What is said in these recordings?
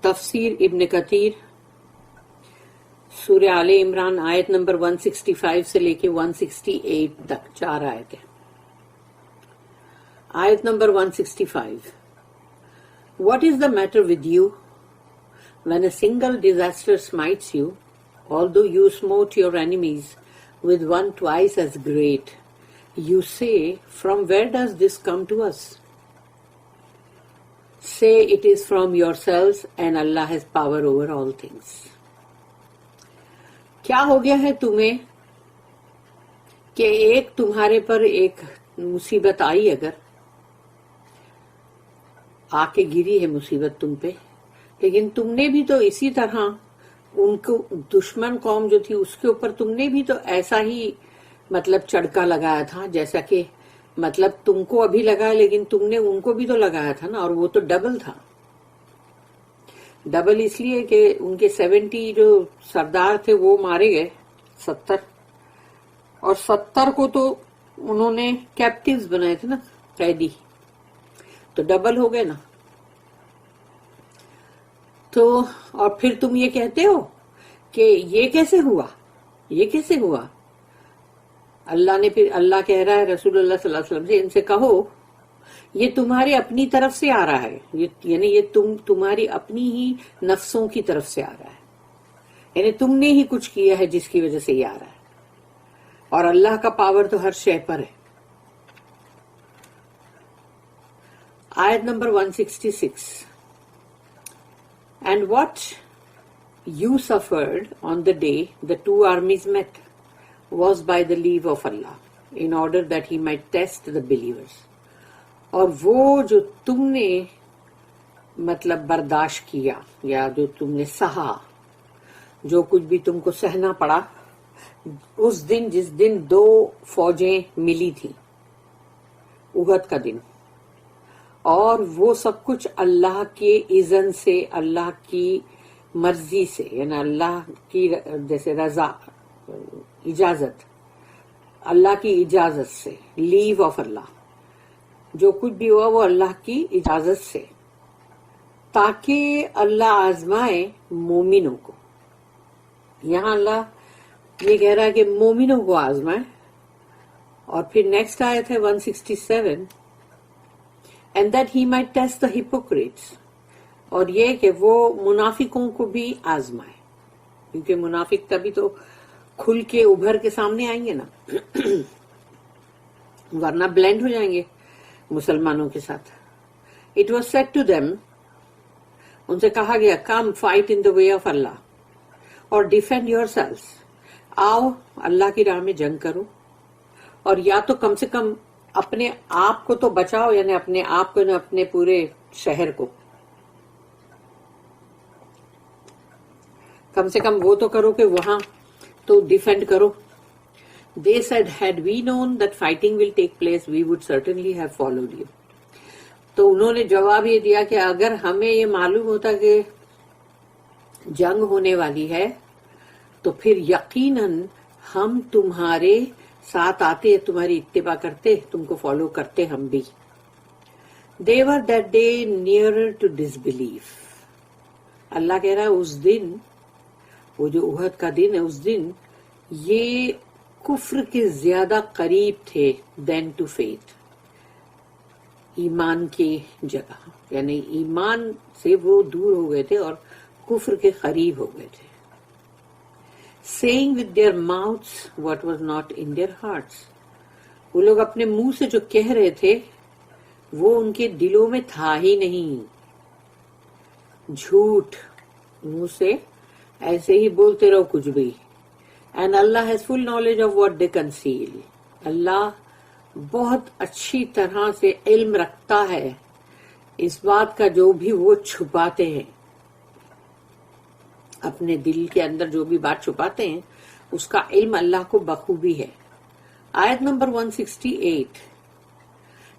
تفسیر ابن کثیر سورہ آل عمران آیت نمبر 165 سے لے کے 168 تک 4 آیتیں. آیت number 165. What is the matter with you? When a single disaster smites you, although you smote your enemies with one twice as great, you say, from where does this come to us? Say it is from yourselves and Allah has power over all things. کیا ہو گیا ہے تمہیں کہ ایک تمہارے پر ایک مصیبت آئی، اگر آ کے گری ہے مصیبت تم پہ، لیکن تم نے بھی تو اسی طرح ان کو دشمن قوم جو تھی اس کے اوپر تم نے بھی تو ایسا ہی مطلب چڑکا لگایا تھا جیسا کہ مطلب تم کو ابھی لگا، لیکن تم نے ان کو بھی تو لگایا تھا نا، اور وہ تو ڈبل تھا. ڈبل اس لیے کہ ان کے 70 جو سردار تھے وہ مارے گئے، 70، اور 70 کو تو انہوں نے کیپٹیوز بنائے تھے نا، قیدی، تو ڈبل ہو گئے نا. تو اور پھر تم یہ کہتے ہو کہ یہ کیسے ہوا، یہ کیسے ہوا. اللہ نے پھر اللہ کہہ رہا ہے رسول اللہ صلی اللہ علیہ وسلم سے، ان سے کہو یہ تمہاری اپنی طرف سے آ رہا ہے، یعنی یہ تمہاری اپنی ہی نفسوں کی طرف سے آ رہا ہے، یعنی تم نے ہی کچھ کیا ہے جس کی وجہ سے یہ آ رہا ہے، اور اللہ کا پاور تو ہر شے پر ہے. آیت number 166. And what you suffered on the day the two armies met was by the leave of Allah, in order that he might test the believers. اور وہ جو تم نے مطلب برداشت کیا یا جو تم نے سہا، جو کچھ بھی تم کو سہنا پڑا اس دن جس دن 2 فوجیں ملی تھیں، احد کا دن، اور وہ سب کچھ اللہ کے اذن سے، اللہ کی مرضی سے، یعنی اللہ کی جیسے رضا، اجازت، اللہ کی اجازت سے، لیو آف اللہ، جو کچھ بھی ہوا وہ اللہ کی اجازت سے، تاکہ اللہ آزمائے مومنوں کو. یہاں اللہ یہ کہہ رہا ہے کہ مومنوں کو آزمائے. اور پھر نیکسٹ آیت ہے 167. And that he might test the hypocrites. اور یہ کہ وہ منافقوں کو بھی آزمائے، کیونکہ منافق تبھی تو کھل کے ابھر کے سامنے آئیں گے نا، ورنہ بلینڈ ہو جائیں گے مسلمانوں کے ساتھ. It was said to them، ان سے کہا گیا، come fight in the way of Allah اور defend yourselves، آؤ اللہ کی راہ میں جنگ کرو، اور یا تو کم سے کم اپنے آپ کو تو بچاؤ، یعنی اپنے آپ کو، اپنے پورے شہر کو کم سے کم وہ تو کرو کہ وہاں تو ڈیفینڈ کرو. They said, had we known that fighting will take place, we would certainly have followed you. تو انہوں نے جواب یہ دیا کہ اگر ہمیں یہ معلوم ہوتا کہ جنگ ہونے والی ہے تو پھر یقیناً ہم تمہارے ساتھ آتے، تمہاری اتباع کرتے، تم کو فالو کرتے ہم بھی. They were that day nearer to disbelief. اللہ کہہ رہا ہے اس دن، وہ جو احد کا دن ہے، اس دن یہ کفر کے زیادہ قریب تھے دین ٹو فیتھ، ایمان کی جگہ، یعنی ایمان سے وہ دور ہو گئے تھے اور کفر کے قریب ہو گئے تھے. saying with their mouths what was not in their hearts. وہ لوگ اپنے منہ سے جو کہہ رہے تھے وہ ان کے دلوں میں تھا ہی نہیں. جھوٹ منہ سے ایسے ہی بولتے رہو کچھ بھی. And Allah has full knowledge of what they conceal. اللہ بہت اچھی طرح سے علم رکھتا ہے اس بات کا جو بھی وہ چھپاتے ہیں، اپنے دل کے اندر جو بھی بات چھپاتے ہیں اس کا علم اللہ کو بخوبی ہے. آیت number 168.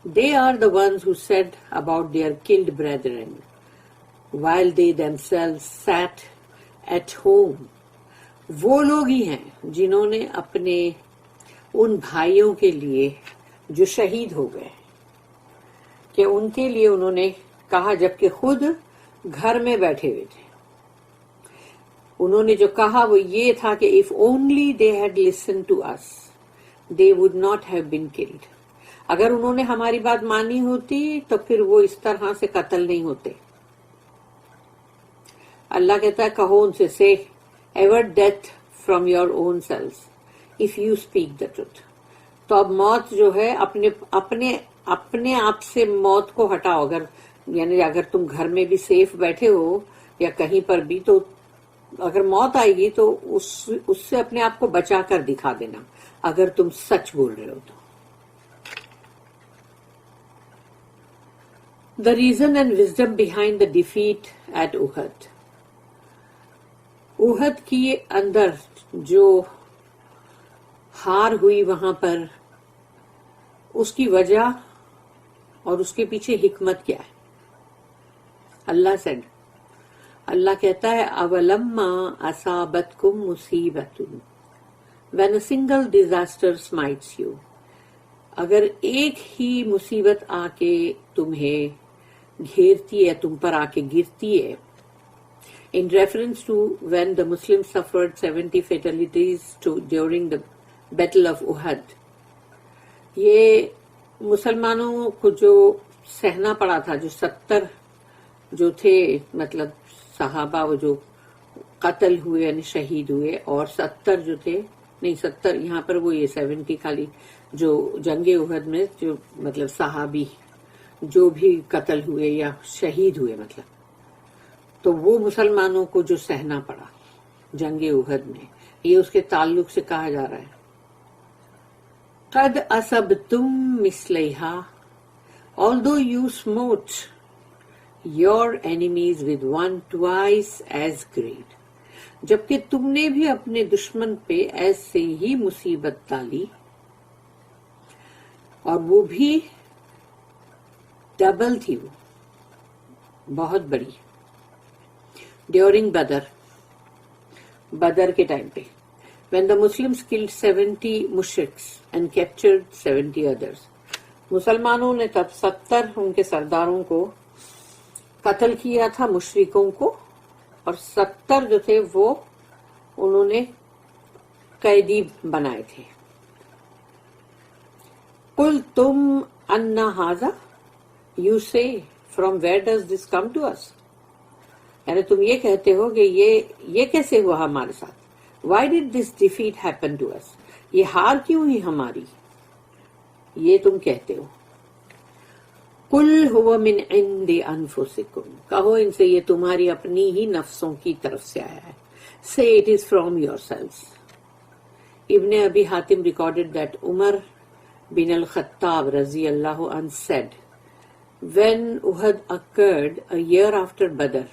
They are the ones who said about their killed brethren while they themselves sat at home. وہ لوگ ہی ہیں جنہوں نے اپنے ان بھائیوں کے لیے جو شہید ہو گئے کہ ان کے لیے انہوں نے کہا جبکہ خود گھر میں بیٹھے ہوئے تھے. انہوں نے جو کہا وہ یہ تھا کہ if only they had listened to us, they would not have been killed. اگر انہوں نے ہماری بات مانی ہوتی تو پھر وہ اس طرح سے قتل نہیں ہوتے. اللہ کہتا ہے کہو ان سے say ever death from your own selves if you speak the truth. تو اب موت جو ہے اپنے آپ سے موت کو ہٹاؤ. اگر تم گھر میں بھی سیف بیٹھے ہو یا کہیں پر بھی تو اگر موت آئے گی تو اس سے اپنے آپ کو بچا کر دکھا دینا اگر تم سچ بول رہے ہو تو. The reason and wisdom behind the defeat at Uhud. احد کی اندر جو ہار ہوئی وہاں پر اس کی وجہ اور اس کے پیچھے حکمت کیا ہے؟ اللہ کہتا ہے اولما اصابتکم مصیبت when a single disaster smites you. اگر ایک ہی مصیبت آ کے تمہیں گھیرتی ہے، تم پر آ کے گرتی ہے. In reference to when the Muslims suffered 70 fatalities during the Battle of Uhud. یہ مسلمانوں کو جو سہنا پڑا تھا، جو 70 جو تھے مطلب صحابہ وہ جو قتل ہوئے یعنی شہید ہوئے، اور 70 جو تھے، نہیں 70 یہاں پر وہ یہ 70 خالی جو جنگ احد میں جو مطلب صحابی جو بھی قتل ہوئے یا شہید ہوئے مطلب، تو وہ مسلمانوں کو جو سہنا پڑا جنگ احد میں، یہ اس کے تعلق سے کہا جا رہا ہے قد اصبتم مثلیہا although you smote your enemies with one twice as great. جبکہ تم نے بھی اپنے دشمن پہ ایسے ہی مصیبت ڈالی اور وہ بھی ڈبل تھی، وہ بہت بڑی. ڈیورنگ بدر کے ٹائم پہ when the Muslims killed 70 mushriks and captured 70 others. مسلمانوں نے تب 70 ان کے سرداروں کو قتل کیا تھا مشرکوں کو، اور 70 جو تھے وہ انہوں نے قیدی بنائے تھے. قُلْتُمْ أَنَّ هَذَا, you say from where does this come to us. یعنی تم یہ کہتے ہو کہ یہ کیسے ہوا ہمارے ساتھ. Why did this defeat happen to us. یہ ہار کیوں ہی ہماری، یہ تم کہتے ہو. قُلْ هُوَ مِنْ عِنْدِ أَنفُسِكُمْ, کہو ان سے یہ تمہاری اپنی ہی نفسوں کی طرف سے آیا ہے. Say it is from yourselves. Ibn Abi Hatim recorded that Umar bin al-Khattab رضی اللہ عنہ said, when Uhud occurred a year after Badr,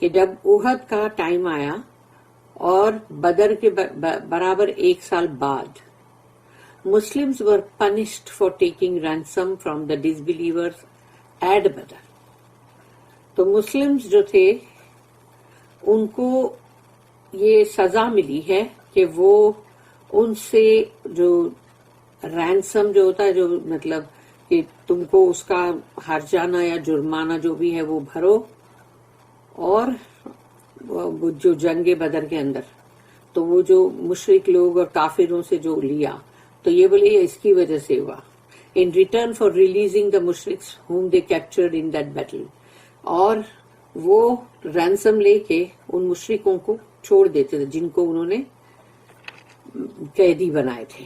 کہ جب احد کا ٹائم آیا اور بدر کے برابر 1 سال بعد، Muslims were punished for taking ransom from the disbelievers at Badr. تو مسلمز جو تھے ان کو یہ سزا ملی ہے کہ وہ ان سے جو رینسم جو ہوتا ہے، جو مطلب کہ تم کو اس کا ہرجانہ یا جرمانہ جو بھی ہے وہ بھرو، اور جو جنگ بدر کے اندر تو وہ جو مشرک لوگ اور کافروں سے جو لیا تو یہ بولے یہ اس کی وجہ سے ہوا. In return for releasing the مشرکس whom they captured in that battle. اور وہ رینسم لے کے ان مشرکوں کو چھوڑ دیتے تھے جن کو انہوں نے قیدی بنائے تھے.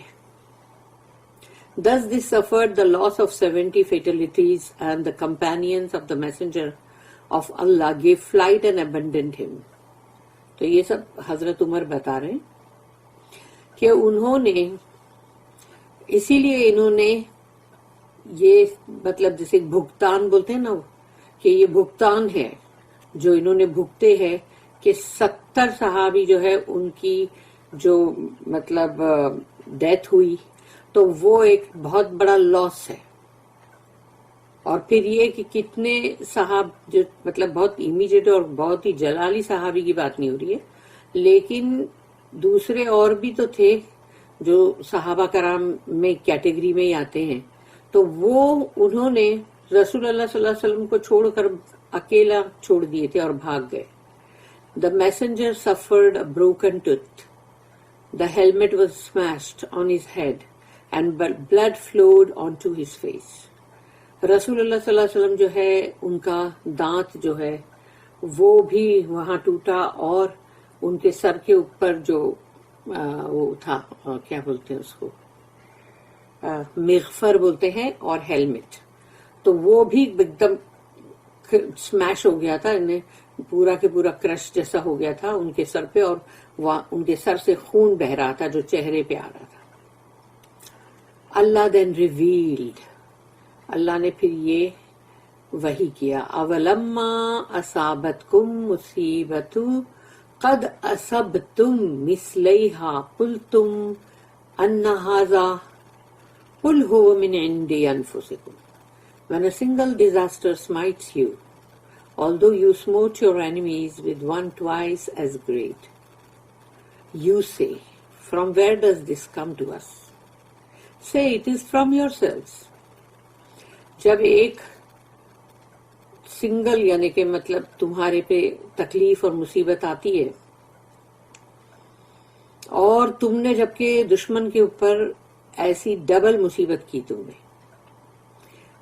Thus this suffered the loss of 70 fatalities, and the companions of the messenger of Allah gave flight and abandoned him. تو یہ سب حضرت عمر بتا رہے ہیں کہ انہوں نے اسی لیے انہوں نے یہ مطلب جیسے بھگتان بولتے ہیں نا، کہ یہ بھگتان ہے جو انہوں نے بھگتے ہیں کہ 70 صحابی جو ہے ان کی جو مطلب ڈیتھ ہوئی تو وہ ایک بہت بڑا لاس ہے. اور پھر یہ کہ کتنے صحاب جو مطلب بہت امیجیٹ اور بہت ہی جلالی صحابی کی بات نہیں ہو رہی ہے، لیکن دوسرے اور بھی تو تھے جو صحابہ کرام میں کیٹیگری میں ہی آتے ہیں، تو وہ انہوں نے رسول اللہ صلی اللہ علیہ وسلم کو چھوڑ کر اکیلا چھوڑ دیے تھے اور بھاگ گئے. The messenger suffered a broken tooth. The helmet was smashed on his head and blood flowed onto his face. رسول اللہ صلی اللہ علیہ وسلم جو ہے ان کا دانت جو ہے وہ بھی وہاں ٹوٹا اور ان کے سر کے اوپر جو وہ تھا کیا بولتے ہیں اس کو مغفر بولتے ہیں اور ہیلمٹ تو وہ بھی ایک دم سمیش ہو گیا تھا انہیں پورا کے پورا کرش جیسا ہو گیا تھا ان کے سر پہ اور ان کے سر سے خون بہ رہا تھا جو چہرے پہ آ رہا تھا. اللہ دین ریویلڈ اللہ نے پھر یہ وحی کیا اولما اصابتکم مصیبت قد اصبتم مثلیہا قلتم ان ھذا قل هو من عند انفسکم. When a single disaster smites you, although you smote your enemies with one twice as great, you say, from where does this come to us? Say it is from yourselves. جب ایک سنگل یعنی کہ مطلب تمہارے پہ تکلیف اور مصیبت آتی ہے اور تم نے جبکہ دشمن کے اوپر ایسی ڈبل مصیبت کی تم نے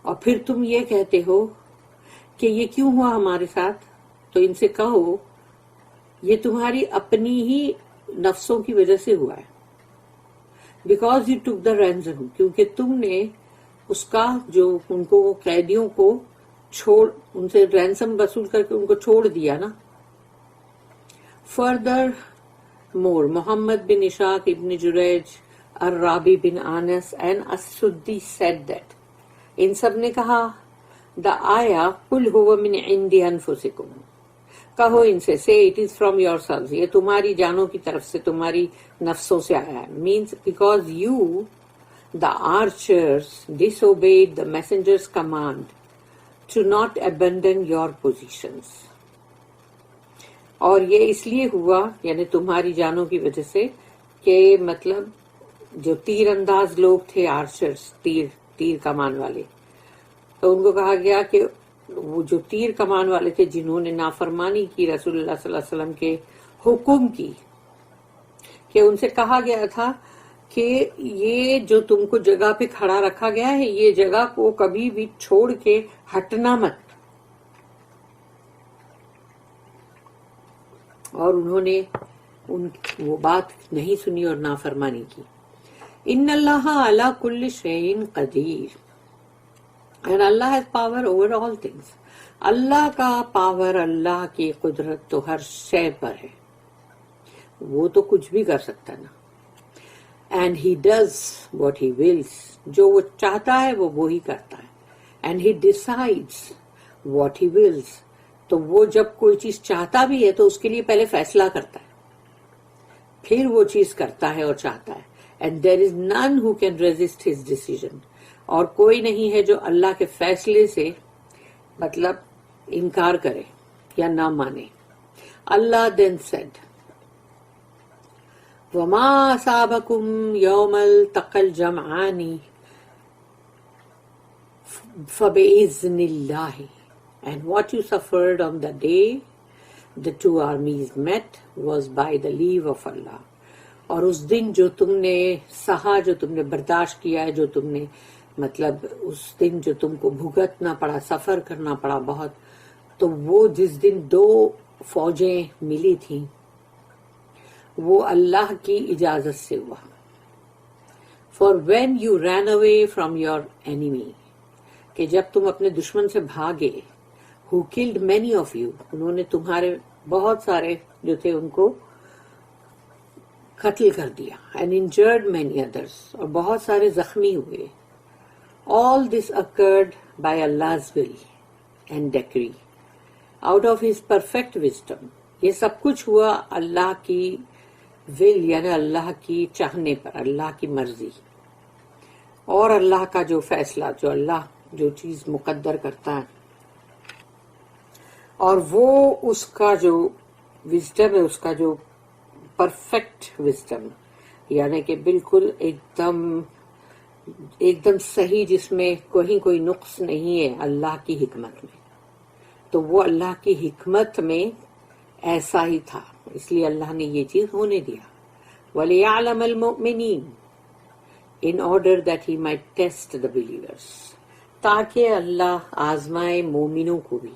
اور پھر تم یہ کہتے ہو کہ یہ کیوں ہوا ہمارے ساتھ تو ان سے کہو یہ تمہاری اپنی ہی نفسوں کی وجہ سے ہوا ہے. بیکاز یو ٹک دا رینزم کیونکہ تم نے اس کا جو ان کو قیدیوں کو چھوڑ ان سے رینسم وصول کر کے ان کو چھوڑ دیا نا. فردر مور محمد بن اشاق ابن جریج الرابی بن آنس اینڈ السدی said that ان سب نے کہا دا آیا قل هو من عند انفسکم کہو ان سے say it is from yourselves یہ تمہاری جانوں کی طرف سے تمہاری نفسوں سے آیا ہے. means because you the archers disobeyed the messenger's command to not abandon your positions. اور یہ اس لیے ہوا یعنی تمہاری جانوں کی وجہ سے کہ مطلب جو تیر انداز لوگ تھے آرچرز تیر کمان والے تو ان کو کہا گیا کہ وہ جو تیر کمان والے تھے جنہوں نے نافرمانی کی رسول اللہ صلی اللہ علیہ وسلم کے حکم کی کہ ان سے کہا گیا تھا کہ یہ جو تم کو جگہ پہ کھڑا رکھا گیا ہے یہ جگہ کو کبھی بھی چھوڑ کے ہٹنا مت. اور انہوں نے وہ بات نہیں سنی اور نافرمانی کی. ان اللہ علی کل شیء قدیر and Allah has power over all things. اللہ کا پاور اللہ کی قدرت تو ہر شے پر ہے وہ تو کچھ بھی کر سکتا نا. And he does what he wills جو وہ چاہتا ہے وہ وہی کرتا ہے. And he decides what he wills تو وہ جب کوئی چیز چاہتا بھی ہے تو اس کے لیے پہلے فیصلہ کرتا ہے پھر وہ چیز کرتا ہے اور چاہتا ہے. And there is none who can resist his decision اور کوئی نہیں ہے جو اللہ کے فیصلے سے مطلب انکار کرے یا نہ مانے. اللہ then said وَمَا أَصَابَكُمْ يَوْمَ الْتَقَى الْجَمْعَانِ فَبِإِذْنِ اللَّهِ and what you suffered on the day the two armies met was by the leave of Allah. اور اس دن جو تم نے سہا جو تم نے برداشت کیا ہے جو تم نے مطلب اس دن جو تم کو بھگتنا پڑا سفر کرنا پڑا بہت تو وہ جس دن دو فوجیں ملی تھیں وہ اللہ کی اجازت سے ہوا. For when you ran away from your enemy کہ جب تم اپنے دشمن سے بھاگے who killed many of you انہوں نے تمہارے بہت سارے جو تھے ان کو قتل کر دیا and injured many others اور بہت سارے زخمی ہوئے. All this occurred by Allah's will and decree out of his perfect wisdom. یہ سب کچھ ہوا اللہ کی will یعنی اللہ کی چاہنے پر اللہ کی مرضی اور اللہ کا جو فیصلہ جو اللہ جو چیز مقدر کرتا ہے اور وہ اس کا جو وزڈم ہے اس کا جو پرفیکٹ وزڈم یعنی کہ بالکل ایک دم صحیح جس میں کوئی نقص نہیں ہے اللہ کی حکمت میں. تو وہ اللہ کی حکمت میں ایسا ہی تھا، اس لیے اللہ نے یہ چیز ہونے دیا. وَلِيَعْلَمَ الْمُؤْمِنِينَ in order that he might test the believers، تاکہ اللہ آزمائے مومنوں کو بھی،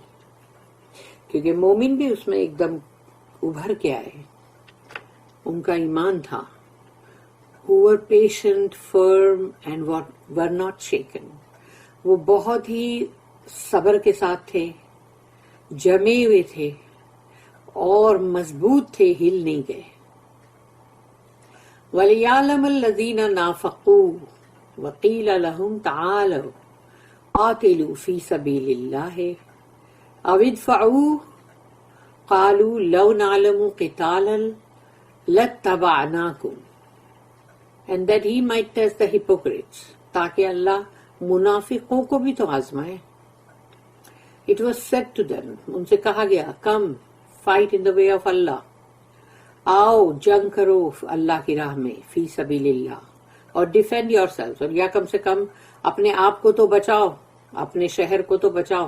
کیونکہ مومن بھی اس میں ایک دم ابھر کے آئے، ان کا ایمان تھا. who were patient, firm and were not shaken، وہ بہت ہی صبر کے ساتھ تھے، جمے ہوئے تھے اور مضبوط تھے، ہل نہیں گئے. وَلِيَعْلَمَ الَّذِينَ نَافَقُوا وَقِيلَ لَهُمْ تَعَالَوْا قَاتِلُوا فِي سَبِيلِ اللَّهِ أَوِ ادْفَعُوا قَالُوا لَوْ نَعْلَمُ قِتَالًا لَاتَّبَعْنَاكُمْ، and that he might test the hypocrites، تاکہ اللہ منافقوں کو بھی تو آزمائے. It was said to them، ان سے کہا گیا، come fight in the way of Allah، آؤ جنگ کرو اللہ کی راہ میں، فی سبیل اللہ، اور ڈیفینڈ یور سیلف، اور یا کم سے کم اپنے آپ کو تو بچاؤ، اپنے شہر کو تو بچاؤ.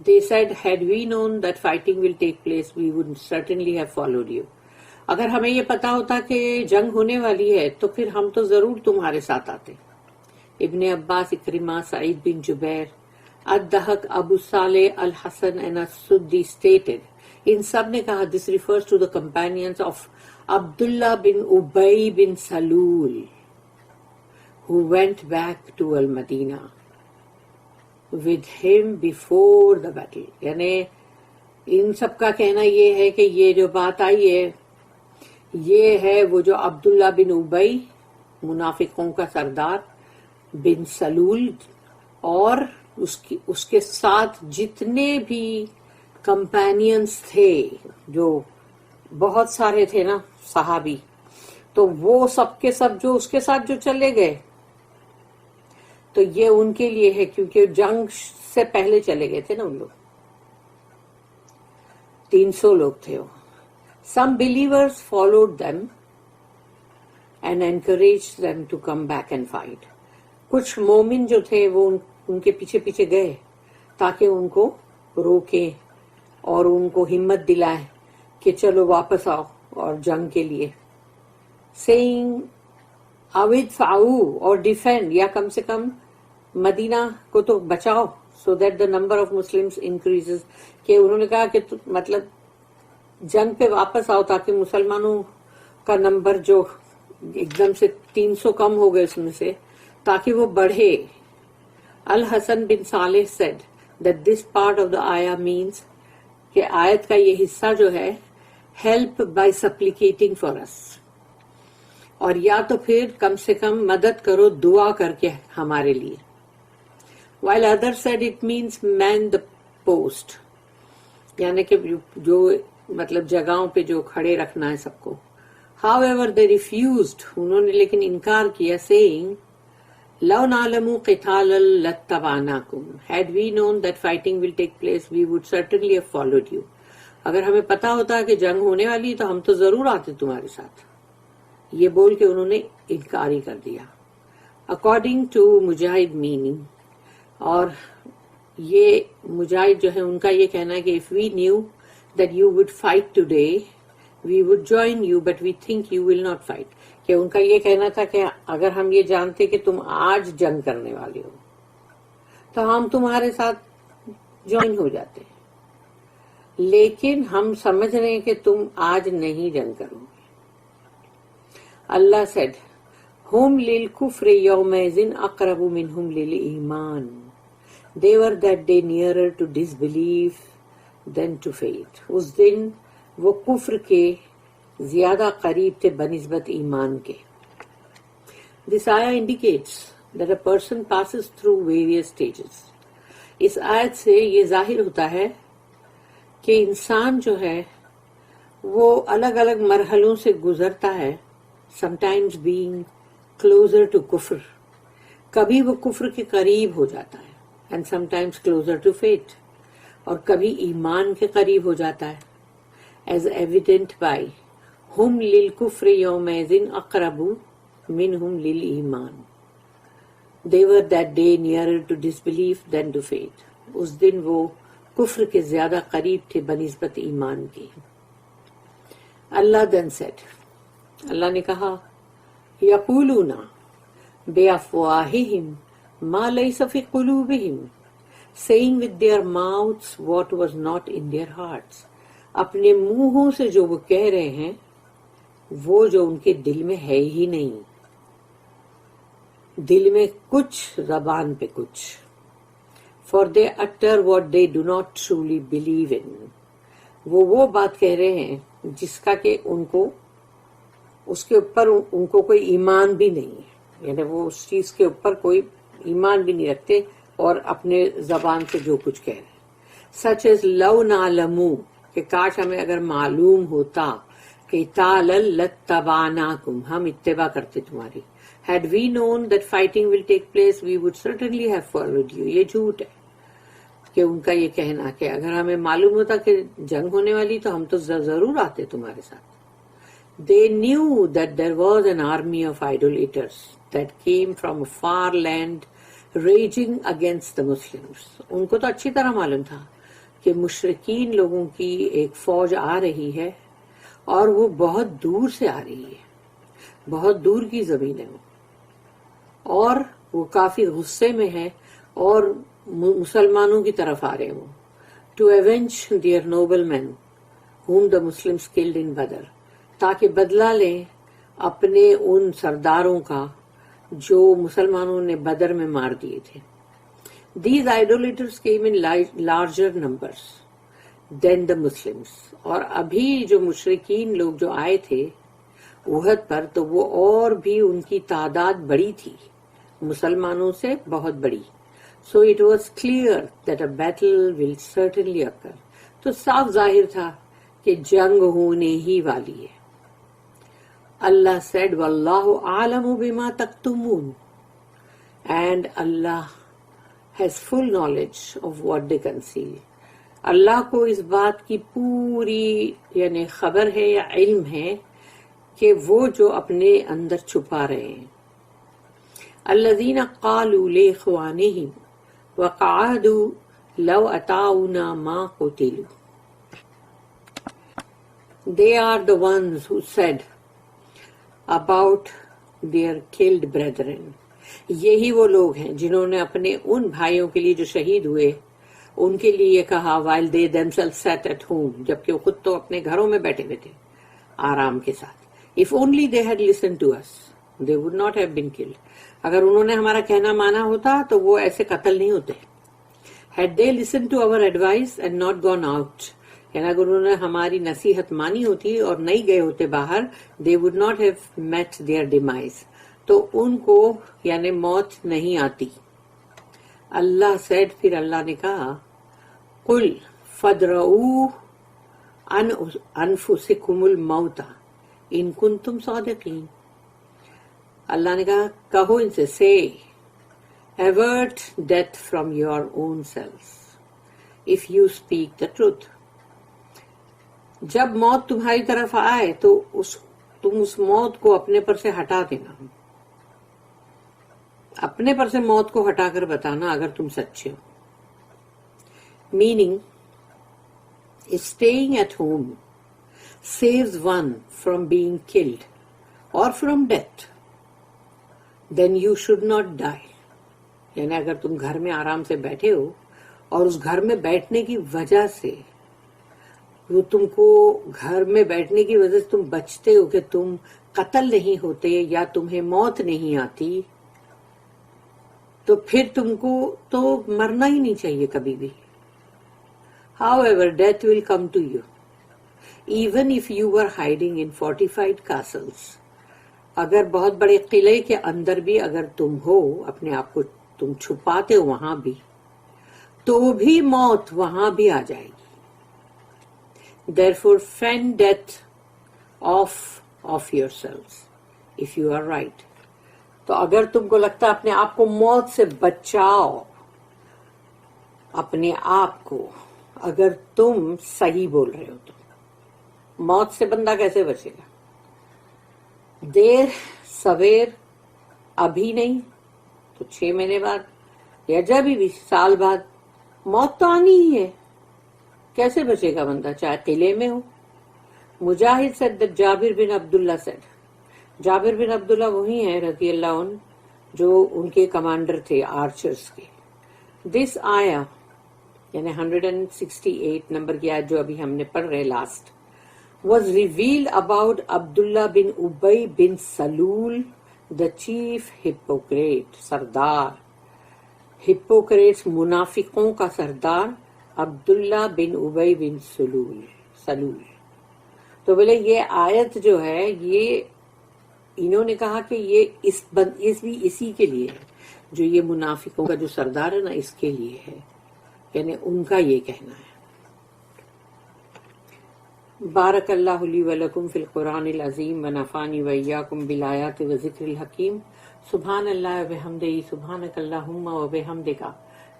They said, had we known that fighting will take place, we would certainly have followed you. اگر ہمیں یہ پتا ہوتا کہ جنگ ہونے والی ہے تو پھر ہم تو ضرور تمہارے ساتھ آتے. ابن عباس، اکرمہ، سعید بن جبیر، الدحق، ابو صالح الحسن and السدی stated، ان سب نے کہا this refers to the companions of Abdullah bin Ubay bin Salul who went back to al-Madina with him before the battle. یعنی ان سب کا کہنا یہ ہے کہ یہ جو بات آئی ہے یہ ہے وہ جو عبداللہ بن ابی، منافقوں کا سردار، بن سلول، اور اس کے ساتھ جتنے بھی کمپینینز تھے، جو بہت سارے تھے نا صحابی، تو وہ سب کے سب جو اس کے ساتھ جو چلے گئے، تو یہ ان کے لیے ہے کیونکہ جنگ سے پہلے چلے گئے تھے نا ان لوگ، 300 لوگ تھے وہ. Some believers followed them and encouraged them to come back and fight. کچھ مومن جو تھے وہ ان کے پیچھے پیچھے گئے تاکہ ان کو روکیں اور ان کو ہمت دلائے کہ چلو واپس آؤ اور جنگ کے لیے. saying اوید فاؤ اور ڈیفینڈ، یا کم سے کم مدینہ کو تو بچاؤ، so that the number of Muslims increases، کہ انہوں نے کہا کہ مطلب جنگ پہ واپس آؤ تاکہ مسلمانوں کا نمبر جو ایک دم سے 300 کم ہو گئے اس میں سے، تاکہ وہ بڑھے. الحسن بن صالح said that this part of the ayah means کہ آیت کا یہ حصہ جو ہے help by supplicating for us، اور یا تو پھر کم سے کم مدد کرو دعا کر کے ہمارے لیے. while others said it means man the post، یعنی کہ جو مطلب جگہوں پہ جو کھڑے رکھنا ہے سب کو. however they refused، انہوں نے لیکن انکار کیا، saying love نعلم قتالا لاتبعناکم، had we known that fighting will take place we would certainly have followed you، اگر ہمیں پتا ہوتا کہ جنگ ہونے والی تو ہم تو ضرور آتے تمہارے ساتھ. یہ بول کے انہوں نے انکار ہی کر دیا. according to مجاہد meaning، اور یہ مجاہد جو ہے ان کا یہ کہنا ہے کہ if we knew that you would fight today we would join you but we think you will not fight، کہ ان کا یہ کہنا تھا کہ اگر ہم یہ جانتے کہ تم آج جنگ کرنے والے ہو تو ہم تمہارے ساتھ جوائن ہو جاتے، لیکن ہم سمجھ رہے ہیں کہ تم آج نہیں جنگ کرو گے. اللہ said ہم للکفر یومئذ اقرب منہم للایمان، they were that day nearer to disbelief than to faith، اس دن وہ کفر کے زیادہ قریب تھے بنسبت ایمان کے. This ayah indicates that a person passes through various stages. اس آیت سے یہ ظاہر ہوتا ہے کہ انسان جو ہے وہ الگ الگ مرحلوں سے گزرتا ہے. sometimes being closer to کفر، کبھی وہ کفر کے قریب ہو جاتا ہے، and sometimes closer to faith، اور کبھی ایمان کے قریب ہو جاتا ہے. as evident by ہم للکفر یومئذ اقرب منہم للایمان، they were that day nearer to disbelief than to faith، اس دن وہ کفر کے زیادہ قریب تھے بنسبت ایمان کے. اللہ then said, اللہ نے کہا یقولون بِأَفْوَاهِهِمْ مَا لَيْسَ فِي قُلُوبِهِمْ, saying with their mouths what was not in their hearts. اپنے منہوں سے جو وہ کہہ رہے ہیں وہ جو ان کے دل میں ہے ہی نہیں. دل میں کچھ, زبان پہ کچھ. For they utter what they do not truly believe in. وہ بات کہہ رہے ہیں جس کا کہ ان کو اس کے اوپر ان کو کوئی ایمان بھی نہیں ہے, یعنی وہ اس چیز کے اوپر کوئی ایمان بھی نہیں رکھتے اور اپنے زبان سے جو کچھ کہہ رہے ہیں. Such as لو نعلمو, کہ کاش ہمیں اگر معلوم ہوتا کہ قتال لاتبعناکم, ہم اتباع کرتے تمہاری. Had we known that fighting will take place, we would certainly have followed you. یہ جھوٹ ہے کہ ان کا یہ کہنا کہ اگر ہمیں معلوم ہوتا کہ جنگ ہونے والی تو ہم تو ضرور آتے تمہارے ساتھ. They knew that there was an army of idolaters that came from a far land raging against the Muslims. ان کو تو اچھی طرح معلوم تھا کہ مشرکین لوگوں کی ایک فوج آ رہی ہے اور وہ بہت دور سے آ رہی ہے, بہت دور کی زمین ہے وہ, اور وہ کافی غصے میں ہے اور مسلمانوں کی طرف آ رہے ہیں وہ. To avenge their noble men whom the Muslims killed in Badr, تاکہ بدلہ لیں اپنے ان سرداروں کا جو مسلمانوں نے بدر میں مار دیے تھے. These idolaters came in larger numbers than the Muslims. اور ابھی جو مشرکین لوگ جو آئے تھے احد پر تو وہ اور بھی ان کی تعداد بڑی تھی, مسلمانوں سے بہت بڑی. So it was clear that a battle will certainly occur. تو صاف ظاہر تھا کہ جنگ ہونے ہی والی ہے. اللہ said وَاللَّهُ أَعْلَمُ بِمَا تَكْتُمُونَ, and Allah has full knowledge of what they conceal. اللہ کو اس بات کی پوری یعنی خبر ہے یا علم ہے کہ وہ جو اپنے اندر چھپا رہے ہیں. الذین قالوا لإخوانہم وقعدوا لو اطاعونا ما قتلوا. They are the ones who said about their killed brethren. یہی وہ لوگ ہیں جنہوں نے اپنے ان بھائیوں کے لیے جو شہید ہوئے ان کے لیے یہ کہا while they themselves sat at home, جبکہ وہ خود تو اپنے گھروں میں بیٹھے ہوئے تھے آرام کے ساتھ. If only they had listened to us, they would not have been killed. اگر انہوں نے ہمارا کہنا مانا ہوتا تو وہ ایسے قتل نہیں ہوتے. Had they listened to our advice and not gone out, یعنی اگر انہوں نے ہماری نصیحت مانی ہوتی اور نہیں گئے ہوتے باہر, they would not have met their demise, تو ان کو یعنی موت نہیں آتی. اللہ said, پھر اللہ نے کہا قل فادرؤوا عن انفسکم الموت ان کنتم صادقین. اللہ نے کہا کہو ان سے, say avert death from your own selves if you speak the truth. جب موت تمہاری طرف آئے تو تم اس موت کو اپنے پر سے ہٹا دینا, اپنے پر سے موت کو ہٹا کر بتانا اگر تم سچے ہو. Meaning, if staying at home saves one from being killed or from death, then you should not die. یعنی اگر تم گھر میں آرام سے بیٹھے ہو اور اس گھر میں بیٹھنے کی وجہ سے وہ تم کو گھر میں بیٹھنے کی وجہ سے تم بچتے ہو کہ تم قتل نہیں ہوتے یا تمہیں موت نہیں آتی, تو پھر تم کو تو مرنا ہی نہیں چاہیے کبھی بھی. However, death will come to you, even if you were hiding in fortified castles. اگر بہت بڑے قلعے کے اندر بھی اگر تم ہو, اپنے آپ کو تم چھپاتے ہو وہاں بھی, تو بھی موت وہاں بھی آ جائے گی. Therefore, fend death off yourselves, if you are right. تو اگر تم کو لگتا ہے اپنے آپ کو موت سے بچاؤ, اپنے آپ کو, اگر تم صحیح بول رہے ہو تو موت سے بندہ کیسے بچے گا؟ دیر سویر ابھی نہیں تو 6 مہینے بعد یا جب بھی سال بعد موت تو آنی ہی ہے. کیسے بچے گا بندہ چاہے قلعے میں ہو. مجاہد said that Jabir bin Abdullah said, جابر بن عبداللہ وہی ہیں رضی اللہ عنہ جو ان کے کمانڈر تھے آرچرز کے. دس آیا یعنی 168 نمبر کی آیت جو ابھی ہم نے پڑھ رہے last, was revealed about Abdullah bin Ubay bin Salul, the chief hypocrite, Sardar, hypocrites منافقوں کا سردار عبداللہ بن ابی بن سلول. تو بولے یہ آیت جو ہے یہ انہوں نے کہا کہ یہ بھی اسی کے لیے ہے, جو یہ منافقوں کا جو سردار ہے نا اس کے لیے ہے, یعنی ان کا یہ کہنا ہے. بارک اللہ لی ولکم فی القرآن العظیم ونفعنی وإیاکم بالآیات وذکر الحکیم. سبحان اللہ وبحمدہ سبحانک اللہم وبحمدک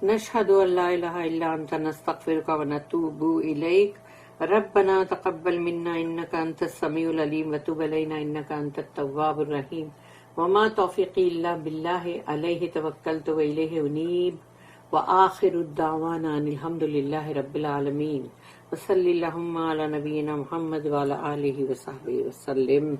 نشہد ان لا الہ الا انت نستغفرک ونتوب الیک. ربنا تقبل منا انک انت السمیع العلیم وتب علینا انک انت التواب الرحیم. وما توفیقی الا باللہ علیہ توکلت والیہ انیب. وآخر الدعوانا ان الحمد للہ رب العالمین. وصلی اللہم علی نبینا محمد وعلی آلہ وصحبہ وسلم.